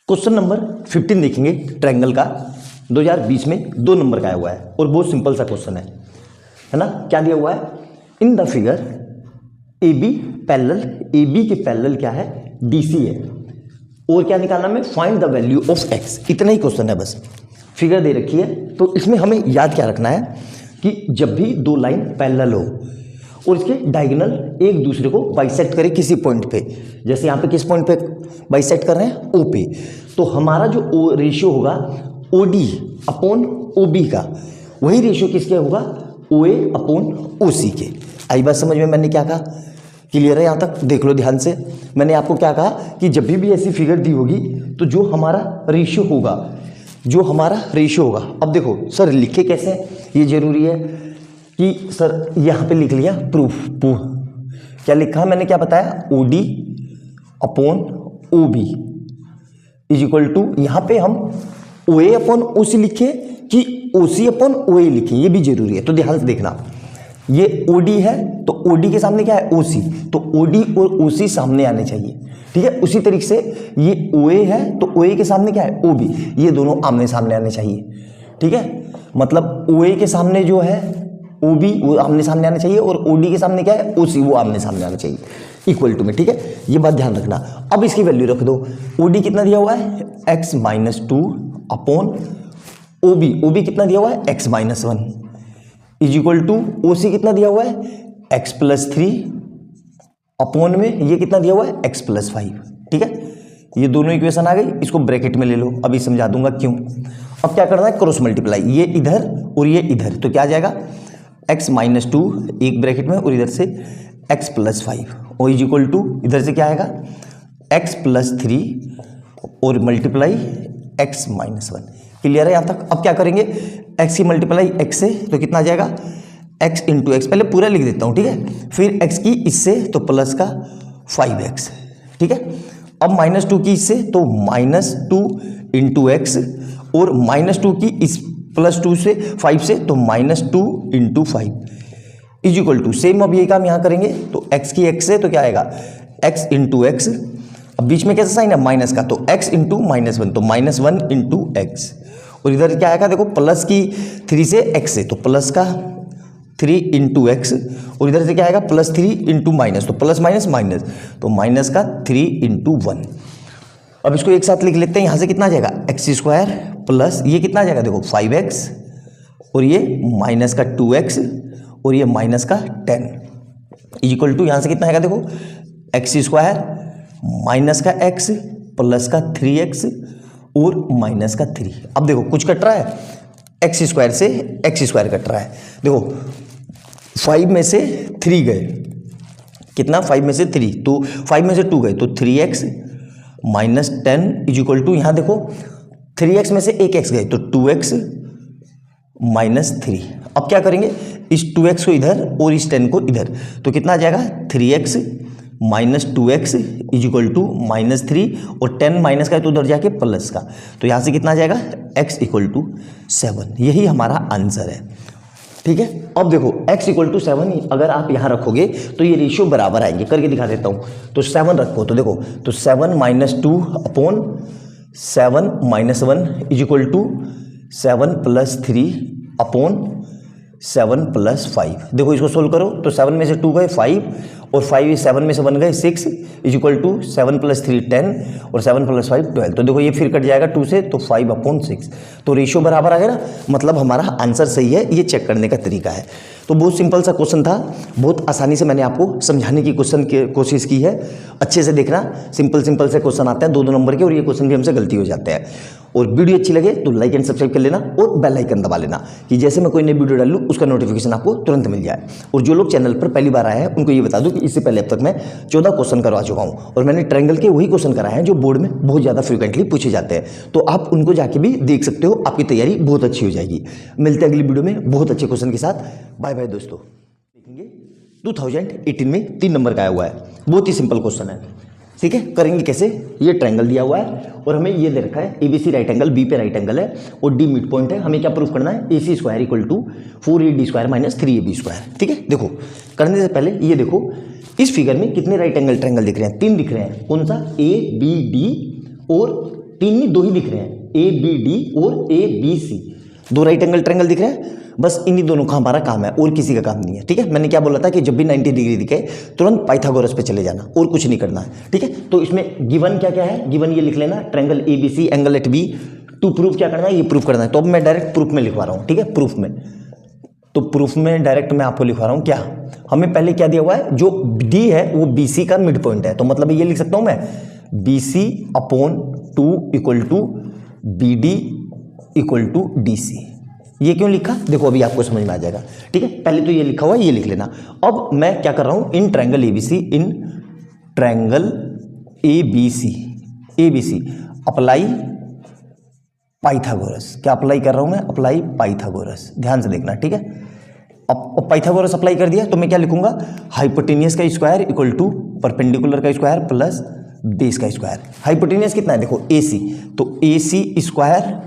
Question number 15 देखेंगे triangle का 2020 में 2 नंबर का आया हुआ है और बहुत सिंपल सा क्वेश्चन है ना। क्या दिया हुआ है in the figure A B parallel, A B के पैरेलल क्या है डीसी है और क्या निकालना में find the value of x. इतना ही क्वेश्चन है बस। फिगर दे रखी है तो इसमें हमें याद क्या रखना है कि जब भी दो लाइन पैरेलल हो और इसके डायगोनल एक दूसरे को बाइसेक्ट करे किसी पॉइंट पे, जैसे यहाँ पे किस पॉइंट पे बाइसेक्ट कर रहे हैं ओ पे, तो हमारा जो रेशियो होगा O D upon O B का, वही रेशियो किसके होगा ओ ए अपॉन ओ सी के। आई बात समझ में? मैंने क्या कहा क्लियर है? यहाँ तक देख लो ध्यान से। मैंने आपको क्या कहा कि जब भी ऐसी फिगर दी होगी तो जो हमारा रेशियो होगा, जो हमारा रेशियो होगा, अब देखो सर लिखे कैसे, ये जरूरी है कि सर यहाँ पे लिख लिया प्रूफ। क्या लिखा मैंने, क्या बताया, O D upon O B is equal to, यहाँ पे हम ओ ए अपॉन ओ सी लिखे कि ओ सी अपॉन ओ ए लिखे, ये भी जरूरी है। तो ध्यान से देखना, ये ओ डी है तो ओ डी के सामने क्या है ओ सी, तो ओ डी और ओ सी सामने आने चाहिए, ठीक है। उसी तरीके से ये ओ ए है तो ओ ए के सामने क्या है ओ बी, ये दोनों आमने सामने आने चाहिए, ठीक है। मतलब ओ ए के सामने जो है ओ बी वो आमने सामने आना चाहिए और ओ डी के सामने क्या है ओ सी वो आमने सामने आना चाहिए इक्वल टू में, ठीक है। ये बात ध्यान रखना। अब इसकी वैल्यू रख दो, ओ डी कितना दिया हुआ है X minus two upon O B कितना दिया हुआ है X minus one is equal to O C कितना दिया हुआ है एक्स प्लस थ्री अपॉन में ये कितना दिया हुआ है एक्स प्लस फाइव, ठीक है। ये दोनों इक्वेशन आ गई, इसको ब्रैकेट में ले लो, अभी समझा दूंगा क्यों। अब क्या करना है क्रॉस मल्टीप्लाई, ये इधर और ये इधर, तो क्या आ जाएगा एक्स माइनस टू एक ब्रैकेट में और इधर से एक्स प्लस फाइव और इज इक्वल टू इधर से क्या आएगा एक्स प्लस थ्री और multiply x minus one. Clear है यहाँ तक? अब क्या करेंगे एक्स की मल्टीप्लाई एक्स से तो कितना आ जाएगा एक्स इंटू एक्स, पहले पूरा लिख देता हूँ, ठीक है। फिर एक्स की इससे तो प्लस का 5x, ठीक है। अब माइनस टू की इससे तो माइनस टू इंटू एक्स और माइनस टू की इस प्लस टू से 5 से तो minus two into five is equal to same. अब ये काम यहाँ करेंगे तो x की x से तो क्या आएगा x इंटू एक्स, अब बीच में कैसा साइन है माइनस का, तो x इंटू माइनस वन तो माइनस वन इंटू एक्स और इधर क्या आएगा देखो प्लस की 3 से x से तो प्लस का 3 इंटू एक्स और इधर से क्या आएगा प्लस 3 इंटू माइनस तो प्लस माइनस माइनस तो माइनस का 3 इंटू वन। अब इसको एक साथ लिख लेते हैं, यहाँ से कितना आ जाएगा एक्स स्क्वायर प्लस ये कितना आ जाएगा देखो 5x और ये माइनस का 2x और ये माइनस का 10 इक्वल टू यहाँ से कितना आएगा देखो एक्स स्क्वायर माइनस का x प्लस का 3x और माइनस का 3। अब देखो कुछ कट रहा है एक्स स्क्वायर से एक्स स्क्वायर कट रहा है, देखो 5 में से 3 गए, कितना 5 में से 3 तो 5 में से 2 गए तो 3x minus 10 is equal to यहाँ देखो 3x में से एक x गए तो 2x माइनस 3। अब क्या करेंगे इस 2x को इधर और इस 10 को इधर तो कितना आ जाएगा 3x minus 2x is equal to minus 3 और 10 माइनस का है तो उधर जाके प्लस का, तो यहाँ से कितना आ जाएगा x इक्वल टू 7। यही हमारा आंसर है, ठीक है। अब देखो x इक्वल टू 7 अगर आप यहाँ रखोगे तो ये रेशियो बराबर आएंगे, करके दिखा देता हूँ। तो 7 रखो तो देखो तो 7 minus 2 upon 7 minus 1 is equal to 7 plus 3 upon 7 plus 5। देखो इसको सोल्व करो तो 7 में से 2 गए 5 और 5 7 में से 1 गए 6 इज इक्वल टू 7 प्लस 3 10 और 7 प्लस 5 12। तो देखो ये फिर कट जाएगा 2 से तो 5 अपॉन 6, तो रेशियो बराबर आ गया ना, मतलब हमारा आंसर सही है। ये चेक करने का तरीका है। तो बहुत सिंपल सा क्वेश्चन था, बहुत आसानी से मैंने आपको समझाने की कोशिश की है। अच्छे से देखना, सिंपल से क्वेश्चन आते हैं 2-2 नंबर के और ये क्वेश्चन भी हमसे गलती हो जाते हैं। और वीडियो अच्छी लगे तो लाइक एंड सब्सक्राइब कर लेना और बेल आइकन दबा लेना कि जैसे मैं कोई नई वीडियो डालूं उसका नोटिफिकेशन आपको तुरंत मिल जाए। और जो लोग चैनल पर पहली बार आए हैं उनको ये बता दूं कि इससे पहले अब तक मैं 14 क्वेश्चन करवा चुका हूं और मैंने ट्रायंगल के वही क्वेश्चन कराए हैं जो बोर्ड में बहुत ज़्यादा फ्रिक्वेंटली पूछे जाते हैं, तो आप उनको जाके भी देख सकते हो, आपकी तैयारी बहुत अच्छी हो जाएगी। मिलते हैं अगली वीडियो में बहुत अच्छे क्वेश्चन के साथ। बाय बाय दोस्तों। देखेंगे 2018 में 3 नंबर का आया हुआ है, बहुत ही सिंपल क्वेश्चन है, ठीक है। करेंगे कैसे, ये ट्रायंगल दिया हुआ है और हमें ये दे रखा है ABC राइट एंगल, B पे राइट एंगल है और D मिड पॉइंट है। हमें क्या प्रूफ करना है AC square equal to 4AD square minus 3AB square, ठीक है। देखो करने से पहले ये देखो इस फिगर में कितने राइट एंगल ट्रायंगल दिख रहे हैं, 3 दिख रहे हैं। कौन सा ABD और तीन नहीं, दो ही दिख रहे हैं, ए बी डी और ए बी सी, दो राइट एंगल ट्रायंगल दिख रहे हैं। बस इन्हीं दोनों का हमारा काम है और किसी का काम नहीं है, ठीक है। मैंने क्या बोला था कि जब भी 90 डिग्री दिखे तुरंत पाइथागोरस पे चले जाना और कुछ नहीं करना है, ठीक है। तो इसमें गिवन क्या क्या है, गिवन ये लिख लेना, triangle A B C angle at B, to proof क्या करना है, ये प्रूफ करना है। तो अब मैं डायरेक्ट प्रूफ में लिखवा रहा हूँ, ठीक है, प्रूफ में। तो प्रूफ में डायरेक्ट मैं आपको लिखवा रहा हूँ क्या, हमें पहले क्या दिया हुआ है, जो डी है वो बी सी का मिड पॉइंट है, तो मतलब ये लिख सकता हूँ मैं B C upon 2 equal to B D equal to D C. ये क्यों लिखा, देखो अभी आपको समझ में आ जाएगा, ठीक है। पहले तो ये लिखा हुआ है, ये लिख लेना। अब मैं क्या कर रहा हूं, in triangle ABC, in triangle ABC apply Pythagoras, क्या अप्लाई कर रहा हूं मैं, अप्लाई पाइथागोरस, ध्यान से देखना, ठीक है। अब पाइथागोरस अप्लाई कर दिया तो मैं क्या लिखूंगा, हाइपोटेनियस का स्क्वायर इक्वल टू परपेंडिकुलर का स्क्वायर प्लस बेस का स्क्वायर। हाइपोटेनियस कितना है, देखो ए सी, तो A C square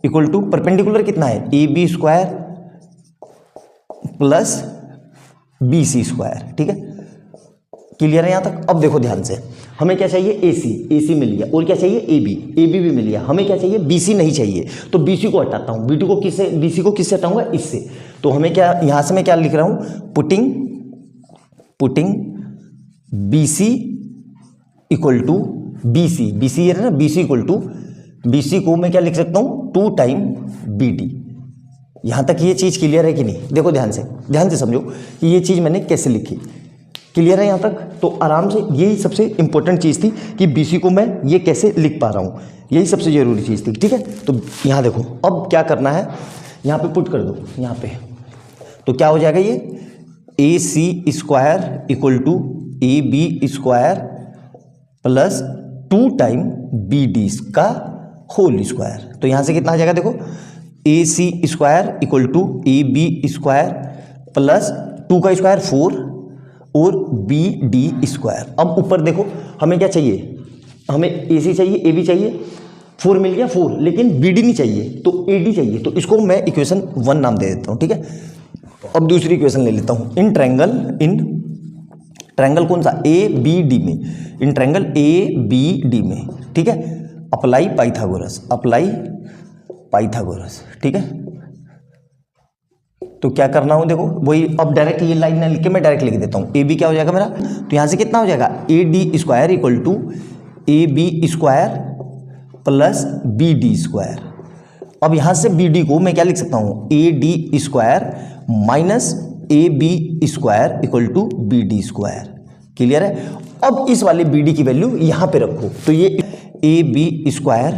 equal to perpendicular कितना है, A B square plus B C square, ठीक है। क्लियर है यहां तक। अब देखो ध्यान से, हमें क्या चाहिए, ए सी मिल गया, और क्या चाहिए, ए बी भी मिल गया। हमें क्या चाहिए, बी सी नहीं चाहिए, तो बी सी को हटाता हूं, बी सी को किससे हटाऊंगा, इससे। तो हमें क्या, यहां से मैं क्या लिख रहा हूं, putting B C equal to B C है ना, B C equal to B C को मैं क्या लिख सकता हूं, 2 टाइम बी डी। यहां तक ये चीज क्लियर है कि नहीं, देखो ध्यान से समझो कि ये चीज मैंने कैसे लिखी, क्लियर है यहां तक। तो आराम से, यही सबसे इंपॉर्टेंट चीज थी कि बी सी को मैं ये कैसे लिख पा रहा हूं, यही सबसे जरूरी चीज थी, ठीक है। तो यहां देखो अब क्या करना है, यहां पे पुट कर दो, यहां पे तो क्या हो जाएगा, ये A C square equal to A B square plus 2 time B D का होल स्क्वायर। तो यहां से कितना आ जाएगा, देखो A C square equal to A B square plus 2 का स्क्वायर 4 और बी डी स्क्वायर। अब ऊपर देखो हमें क्या चाहिए, हमें ए सी चाहिए, ए बी चाहिए, 4 मिल गया 4, लेकिन बी डी नहीं चाहिए, तो ए डी चाहिए। तो इसको मैं इक्वेशन 1 नाम दे देता हूं, ठीक है। अब दूसरी इक्वेशन ले लेता हूं, इन ट्रायंगल कौन सा, ए बी डी में, in triangle A B D में, ठीक है, अप्लाई पाइथागोरस, ठीक है। तो क्या करना हो, देखो वही, अब डायरेक्ट ये लाइन ना लिख के मैं डायरेक्ट लिख देता हूं, ए बी क्या हो जाएगा मेरा, तो यहां से कितना हो जाएगा, A D square equal to A B square plus B D square. अब यहां से बी डी को मैं क्या लिख सकता हूं, A D square minus A B square equal to B D square. Clear है। अब इस वाले बी डी की वैल्यू यहां पे रखो, तो ये A B square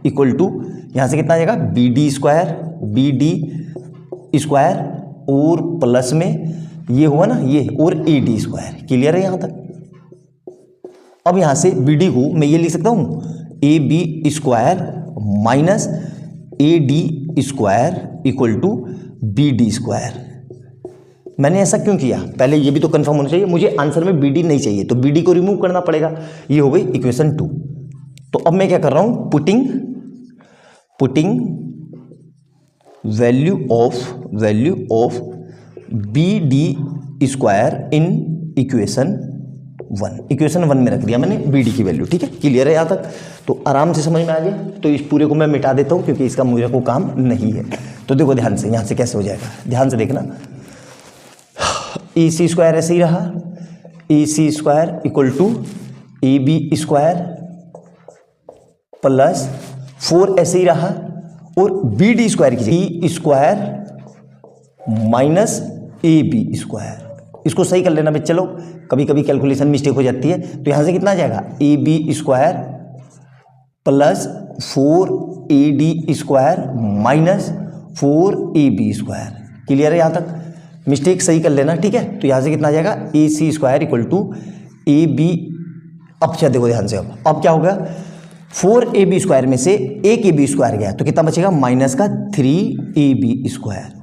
equal to यहां से कितना आ जाएगा, बी डी स्क्वायर और प्लस में ये हुआ ना ये, और ए डी स्क्वायर। क्लियर है यहां तक। अब यहां से बी डी को मैं ये लिख सकता हूं, A B square minus A D square equal to B D square. मैंने ऐसा क्यों किया, पहले ये भी तो कंफर्म होना चाहिए, मुझे आंसर में बी डी नहीं चाहिए, तो बी डी को रिमूव करना पड़ेगा। ये हो गई इक्वेशन 2। तो अब मैं क्या कर रहा हूं, putting value of B D square in equation 1 में रख दिया मैंने बी डी की वैल्यू, ठीक है। क्लियर है यहां तक। तो आराम से समझ में आ गया। तो इस पूरे को मैं मिटा देता हूं क्योंकि इसका मुझे को काम नहीं है। तो देखो ध्यान से, यहां से कैसे हो जाएगा, ध्यान से देखना। ए सी स्क्वायर ऐसे ही रहा, A C square equal to A B square plus 4 ऐसे ही रहा, और बी डी स्क्वायर की square minus A B square. इसको सही कर लेना बच्चे लोग, कभी कभी कैलकुलेशन मिस्टेक हो जाती है। तो यहां से कितना आ जाएगा, A B square plus 4 A D square minus 4 A B square. Clear है यहां तक, मिस्टेक सही कर लेना, ठीक है। तो यहां से कितना आ जाएगा, A C square equal to A B. अब क्या देखो ध्यान से, अब क्या होगा, 4 ए बी स्क्वायर में से एक ए बी स्क्वायर गया तो कितना बचेगा, माइनस का 3 ए बी स्क्वायर,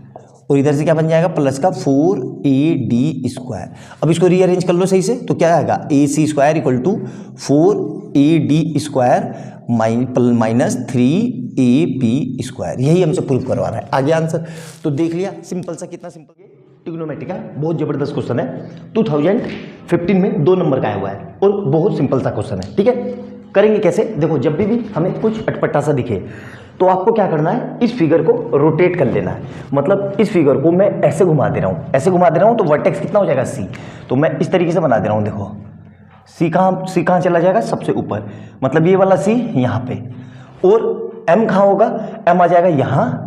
और इधर से क्या बन जाएगा, प्लस का 4 ए डी स्क्वायर। अब इसको रीअरेंज कर लो सही से, तो क्या आएगा, A C square equal to 4 A D square minus 3 A B square. यही हमसे प्रूव करवा रहा है। आगे आंसर तो देख लिया, सिंपल सा, कितना सिंपल, ट्रिग्नोमेट्री का बहुत जबरदस्त क्वेश्चन है। 2015 में 2 नंबर का आया हुआ है और बहुत सिंपल सा क्वेश्चन है, ठीक है। करेंगे कैसे, देखो जब भी हमें कुछ अटपटा सा दिखे तो आपको क्या करना है, इस फिगर को रोटेट कर लेना है। मतलब इस फिगर को मैं ऐसे घुमा दे रहा हूँ, ऐसे घुमा दे रहा हूँ, तो वर्टेक्स कितना हो जाएगा C। तो मैं इस तरीके से बना दे रहा हूँ, देखो C कहाँ चला जाएगा, सबसे ऊपर, मतलब ये वाला C यहाँ पे, और M कहाँ होगा, M आ जाएगा यहाँ,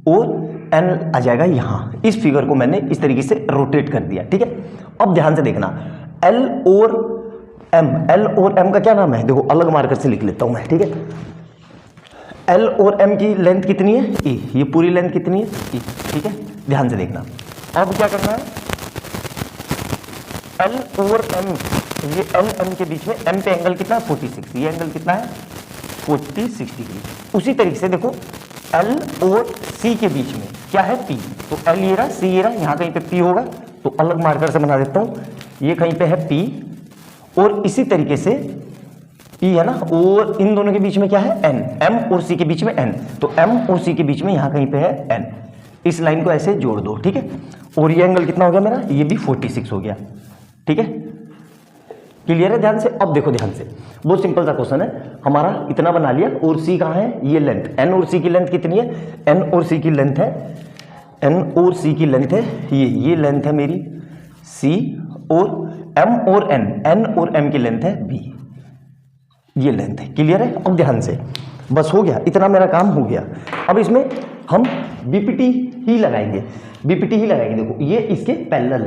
और N आ जाएगा यहाँ। इस फिगर को मैंने इस तरीके से रोटेट कर दिया, ठीक है। अब ध्यान से देखना, L और M का क्या नाम है, देखो अलग मार्कर से लिख लेता हूँ मैं, ठीक है। L और M की लेंथ कितनी है, E, ये पूरी लेंथ कितनी है, E, ठीक है। ध्यान से देखना, अब क्या करना है, L और M, ये L M के बीच में M पे एंगल कितना है, 46, ये एंगल कितना है, 46 डिग्री। उसी तरीके से देखो L और C के बीच में क्या है, P, तो L ये रहा, C ये रहा, यहाँ कहीं पे P होगा, तो अलग मार्कर से बना देता हूँ, ये कहीं पे है P, और इसी तरीके से P है ना, और इन दोनों के बीच में क्या है, N, M और C के बीच में N, तो M और C के बीच में यहाँ कहीं पे है N। इस लाइन को ऐसे जोड़ दो, ठीक है। और ये एंगल कितना हो गया मेरा, ये भी 46 हो गया, ठीक है। क्लियर है, ध्यान से। अब देखो ध्यान से, बहुत सिंपल सा क्वेश्चन है हमारा, इतना बना लिया, और C कहाँ है, ये लेंथ, N और C की लेंथ कितनी है, N और C की लेंथ है, N और C की लेंथ है ये लेंथ है मेरी C, और M और N और M की लेंथ है B, ये लेंथ है। क्लियर है। अब ध्यान से, बस हो गया, इतना मेरा काम हो गया। अब इसमें हम बीपीटी ही लगाएंगे, बीपीटी ही लगाएंगे। देखो ये इसके पैरेलल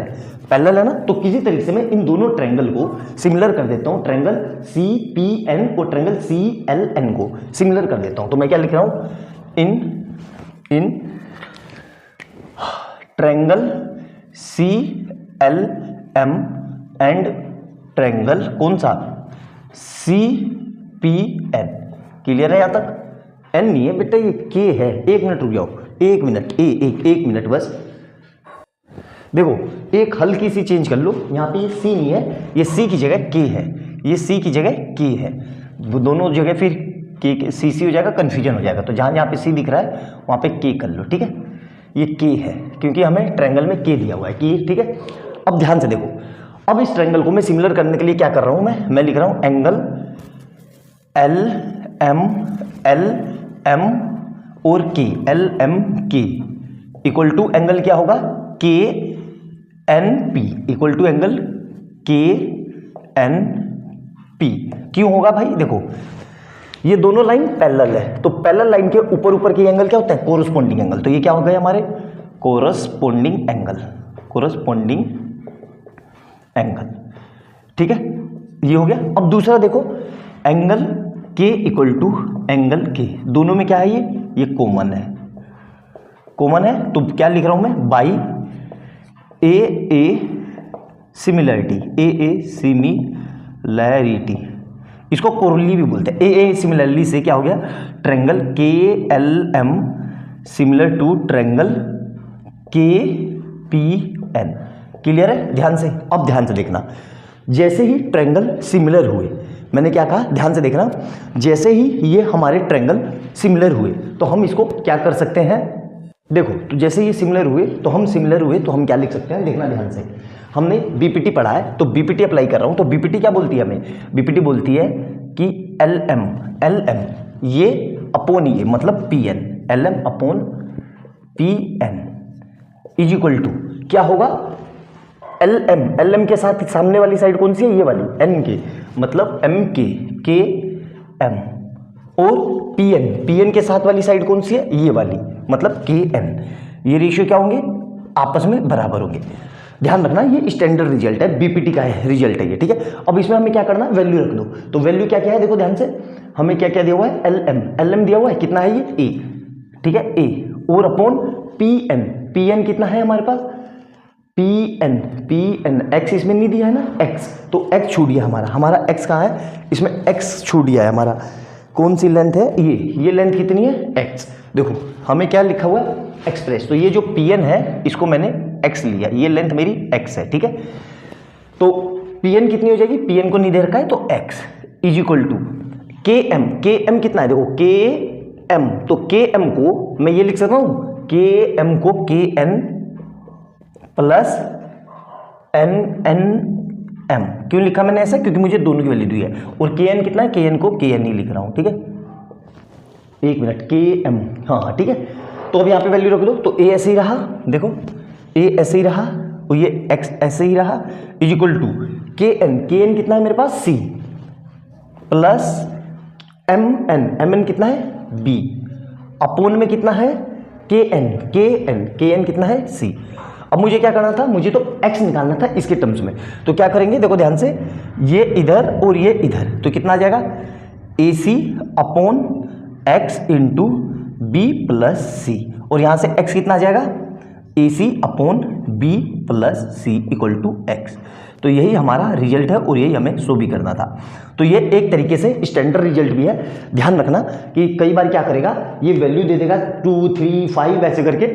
है ना, तो किसी तरीके से मैं इन दोनों ट्रायंगल को सिमिलर कर देता हूँ, ट्रायंगल CPN और ट्रायंगल CLN को सिमिलर कर देता हूँ। तो मैं क्या लिख रहा हूँ, in triangle CLM and triangle कौन सा, CPN। क्लियर है यहाँ तक, N नहीं है बेटा, ये K है। एक मिनट रुक जाओ, एक मिनट बस। देखो एक हल्की सी चेंज कर लो, यहाँ पे ये C नहीं है, ये C की जगह K है, ये C की जगह K है, वो दोनों जगह फिर K CC हो जाएगा, कन्फ्यूजन हो जाएगा। तो जहाँ जहाँ पे C दिख रहा है वहाँ पे K कर लो, ठीक है। ये K है क्योंकि हमें ट्रायंगल में K दिया हुआ है, K, ठीक है। अब ध्यान से देखो, अब इस ट्रायंगल को मैं सिमिलर करने के लिए क्या कर रहा हूँ, मैं लिख रहा हूँ एंगल LM और K, LMK equal to angle क्या होगा, KNP equal to angle KNP। क्यों होगा भाई, देखो ये दोनों लाइन पैरेलल है, तो पैरेलल लाइन के ऊपर ऊपर के एंगल क्या होता है, कोरस्पोंडिंग एंगल। तो ये क्या हो गया हमारे, कोरस्पोंडिंग एंगल, ठीक है, ये हो गया। अब दूसरा देखो, angle K equal to angle K, दोनों में क्या है, ये कॉमन है, तो क्या लिख रहा हूं मैं, बाई AA सिमिलैरिटी, इसको कोरोलरी भी बोलते हैं। AA सिमिलैरिटी से क्या हो गया, triangle KLM similar to triangle KPN। Clear है, ध्यान से। अब ध्यान से देखना, जैसे ही ट्रायंगल सिमिलर हुए, मैंने क्या कहा, ध्यान से देखना, जैसे ही ये हमारे ट्रायंगल सिमिलर हुए तो हम इसको क्या कर सकते हैं, देखो तो जैसे ये सिमिलर हुए तो हम क्या लिख सकते हैं, देखना ध्यान से। हमने बीपीटी पढ़ा है, तो बीपीटी अप्लाई कर रहा हूं, तो बीपीटी क्या बोलती है हमें, बीपीटी बोलती है कि LM ये अपॉन ये, मतलब PN, LM upon PN is equal to क्या होगा, LM के साथ सामने वाली साइड कौन सी है, ये वाली NK, मतलब MK और PN के साथ वाली साइड कौन सी है, ये वाली, मतलब KN। ये रेशियो क्या होंगे, आपस में बराबर होंगे। ध्यान रखना, ये स्टैंडर्ड रिजल्ट है, बीपीटी का है रिजल्ट है ये, ठीक है। अब इसमें हमें क्या करना है, वैल्यू रख दो। तो वैल्यू क्या क्या है, देखो ध्यान से, हमें क्या क्या दिया हुआ है, LM दिया हुआ है, कितना है ये, A, ठीक है, A, और अपॉन PN कितना है हमारे पास, PN x इसमें नहीं दिया है ना, x, तो x छूट गया हमारा x कहाँ है, इसमें x छूट गया है हमारा। कौन सी लेंथ है, ये लेंथ कितनी है, x। देखो हमें क्या लिखा हुआ है, एक्सप्रेस, तो ये जो PN है इसको मैंने x लिया, ये लेंथ मेरी x है, ठीक है। तो PN कितनी हो जाएगी, PN को नहीं दे रखा है, तो x is equal to KM कितना है, देखो KM, तो KM को मैं ये लिख सकता हूँ, KM को KN प्लस एम। क्यों लिखा मैंने ऐसा? क्योंकि मुझे दोनों की वैल्यू दी है। और के एन कितना है? के एन को के एन ही लिख रहा हूँ, ठीक है। एक मिनट, के एम, हाँ ठीक है। तो अब यहाँ पे वैल्यू रख दो, तो ए ऐसे ही रहा, देखो ए ऐसे ही रहा और ये एक्स ऐसे ही रहा, इज इक्वल टू के एन कितना है मेरे पास? सी प्लस एम एन कितना है? बी अपोन में कितना है? के एन कितना है? सी। अब मुझे क्या करना था? मुझे तो x निकालना था इसके टर्म्स में। तो क्या करेंगे, देखो ध्यान से, ये इधर और ये इधर, तो कितना आ जाएगा? A C upon X into B plus C. और यहां से x कितना आ जाएगा? A C upon B plus C equal to X. तो यही हमारा रिजल्ट है और यही हमें शो भी करना था। तो ये एक तरीके से स्टैंडर्ड रिजल्ट भी है। ध्यान रखना कि कई बार क्या करेगा, ये वैल्यू दे देगा 2, 3, 5 ऐसे करके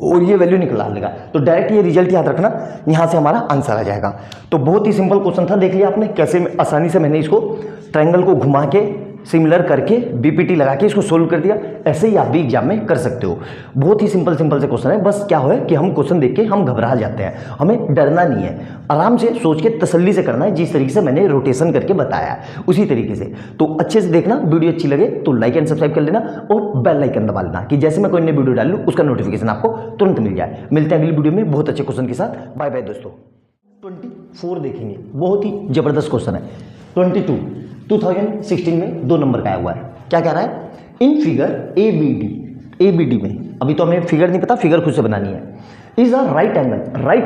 और ये वैल्यू निकाल लेगा। तो डायरेक्ट ये रिजल्ट याद रखना, यहाँ से हमारा आंसर आ जाएगा। तो बहुत ही सिंपल क्वेश्चन था, देख लिया आपने कैसे आसानी से मैंने इसको ट्रायंगल को घुमा के सिमिलर करके बीपीटी लगा के इसको सोल्व कर दिया। ऐसे ही आप भी एग्जाम में कर सकते हो। बहुत ही सिंपल से क्वेश्चन है। बस क्या है कि हम क्वेश्चन देख के हम घबरा जाते हैं, हमें डरना नहीं है, आराम से सोच के तसल्ली से करना है, जिस तरीके से मैंने रोटेशन करके बताया उसी तरीके से। तो अच्छे से देखना, वीडियो अच्छी लगे तो लाइक एंड सब्सक्राइब कर लेना और बेल आइकन दबा लेना कि जैसे मैं कोई नई वीडियो डालूं उसका नोटिफिकेशन आपको तुरंत मिल जाए। मिलते हैं अगली वीडियो में बहुत अच्छे क्वेश्चन के साथ। बाय बाय दोस्तों। 24 देखेंगे, बहुत ही जबरदस्त क्वेश्चन है। 22 2016 में 2 नंबर का आया हुआ है। क्या कह रहा है? In figure A B D में, अभी तो हमें फिगर नहीं पता, फिगर खुद से बनानी है। Is a right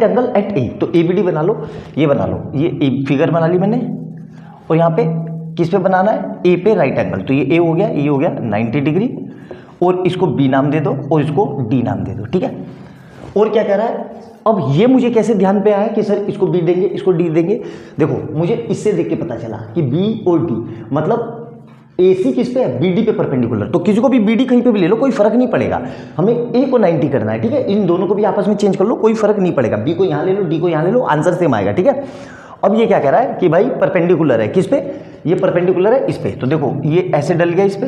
angle at A. तो ए बी डी बना लो, ये बना लो, ये फिगर बना ली मैंने। और यहाँ पे किस पे बनाना है? ए पे राइट एंगल। तो ये ए हो गया, ये हो गया 90 डिग्री, और इसको बी नाम दे दो और इसको डी नाम दे दो, ठीक है। और क्या कह रहा है? अब ये मुझे कैसे ध्यान पे आया कि सर इसको बी देंगे, इसको डी देंगे? देखो मुझे इससे देख के पता चला कि बी और डी मतलब AC किस पे है? BD पे परपेंडिकुलर। तो किसी को भी BD कहीं पे भी ले लो, कोई फर्क नहीं पड़ेगा। हमें A को 90 करना है, ठीक है। इन दोनों को भी आपस में चेंज कर लो, कोई फर्क नहीं पड़ेगा। B को यहाँ ले लो, D को यहाँ ले लो, आंसर सेम आएगा, ठीक है। अब ये क्या कह रहा है कि भाई परपेंडिकुलर है किस पे? ये परपेंडिकुलर है इस पे। तो देखो ये ऐसे डल गया इस पे,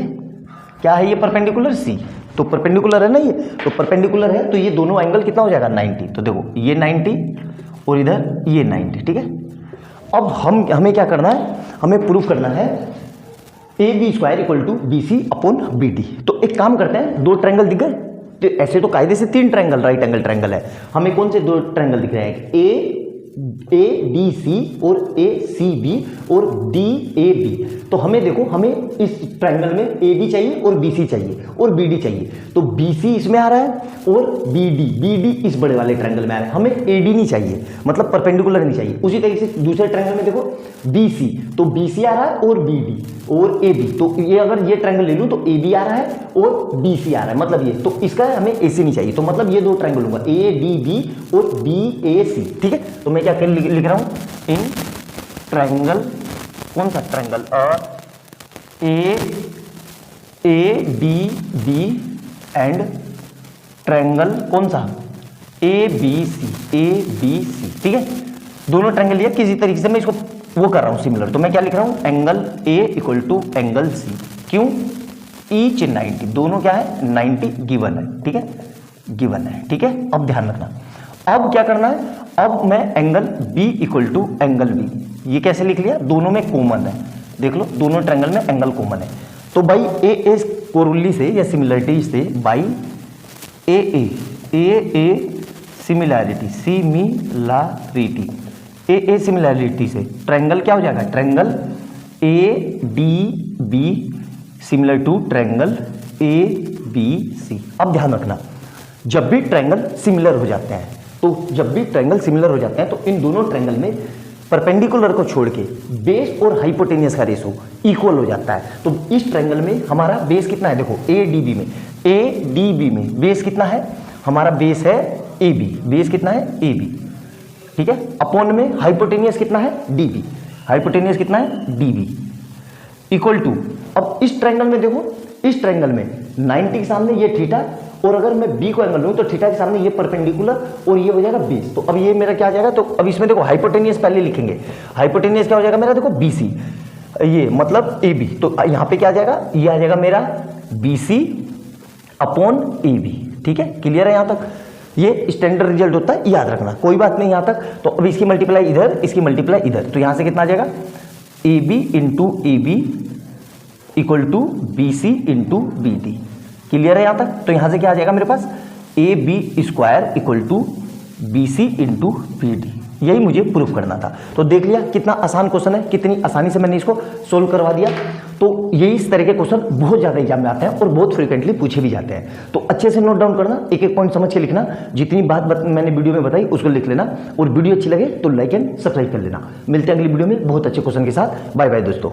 क्या है ये? Perpendicular C। तो परपेंडिकुलर है ना ये, तो परपेंडिकुलर है तो ये दोनों एंगल कितना हो जाएगा? 90। तो देखो ये 90 और इधर ये 90, ठीक है। अब हमें क्या करना है? हमें प्रूफ करना है AB square equal to BC upon BD। तो एक काम करते हैं, 2 ट्रायंगल दिख गए। तो ऐसे तो कायदे से 3 ट्रायंगल राइट एंगल ट्रायंगल है। हमें कौन से 2 ट्रायंगल दिख रहे हैं? ADC और ACB और DAB। तो हमें देखो, हमें इस ट्रायंगल में AB चाहिए और BC चाहिए और BD चाहिए। तो BC इसमें आ रहा है और BD इस बड़े वाले ट्रायंगल में आ रहा है। हमें AD नहीं चाहिए, मतलब परपेंडिकुलर नहीं चाहिए। उसी तरीके से दूसरे ट्रायंगल में देखो BC, तो BC आ रहा है और BD और AB। तो ये अगर ये ट्रायंगल ले लूँ तो AB आ रहा है और BC आ रहा है, मतलब ये। तो इसका हमें AC नहीं चाहिए, तो मतलब ये 2 ट्रायंगल लूंगा, ADB और BAC, ठीक है। तो मैं क्या लिख रहा हूं? इन ट्रायंगल, कौन सा ट्रायंगल? ADB एंड ट्रायंगल कौन सा? ABC, ठीक है। दोनों ट्रायंगल लिया, किसी तरीके से मैं इसको वो कर रहा हूं सिमिलर। तो मैं क्या लिख रहा हूं? Angle A equal to angle C। क्यों? ईच 90, दोनों क्या है? 90 गिवन है, ठीक है, गिवन है, ठीक है। अब ध्यान रखना, अब क्या करना है? अब मैं angle B equal to angle B, ये कैसे लिख लिया? दोनों में कॉमन है, देख लो दोनों ट्रायंगल में एंगल कॉमन है। तो बाई ए कोरुली से या सिमिलरिटी से, बाई ए सिमिलैरिटी सिमिलैरिटी से ट्रायंगल क्या हो जाएगा? Triangle ADB similar to triangle ABC। अब ध्यान रखना, जब भी ट्रायंगल सिमिलर हो जाते हैं, तो इन दोनों ट्रायंगल में परपेंडिकुलर को छोड़ के बेस और हाइपोटेनियस का रेशो इक्वल हो जाता है। तो इस ट्रायंगल में हमारा बेस कितना है? देखो ADB में बेस कितना है? हमारा बेस है AB, बेस कितना है? AB, ठीक है। अपॉन में हाइपोटेनियस कितना है? DB, हाइपोटेनियस कितना है? DB इक्वल टू, अब इस ट्रायंगल में देखो, इस ट्रायंगल में 90 के सामने ये थीटा, और अगर मैं B को एंगल लूँ तो थीटा के सामने ये परपेंडिकुलर और ये हो जाएगा बेस। तो अब ये मेरा क्या आ जाएगा? तो अब इसमें देखो हाइपोटेनियस पहले लिखेंगे। हाइपोटेनियस क्या हो जाएगा मेरा? देखो BC, ये मतलब AB। तो यहाँ पे क्या आ जाएगा? ये आ जाएगा मेरा BC अपॉन AB, ठीक है। क्लियर है यहाँ तक? ये स्टैंडर्ड रिजल्ट होता है, याद रखना, कोई बात नहीं यहाँ तक। तो अब इसकी मल्टीप्लाई इधर, इसकी मल्टीप्लाई इधर, तो यहाँ से कितना आ जाएगा, A B into A B equal to B C into B D. Clear है यहाँ तक? तो यहाँ से क्या आ जाएगा मेरे पास, A B square equal to B C into B D. यही मुझे प्रूफ करना था। तो देख लिया कितना आसान क्वेश्चन है, कितनी आसानी से मैंने इसको सोल्व करवा दिया। तो यही इस तरह के क्वेश्चन बहुत ज़्यादा एग्जाम में आते हैं और बहुत फ्रीक्वेंटली पूछे भी जाते हैं। तो अच्छे से नोट डाउन करना, एक एक पॉइंट समझ के लिखना, जितनी बात मैंने वीडियो में बताई उसको लिख लेना, और वीडियो अच्छी लगे तो लाइक एंड सब्सक्राइब कर लेना। मिलते हैं अगली वीडियो में बहुत अच्छे क्वेश्चन के साथ। बाय बाय दोस्तों।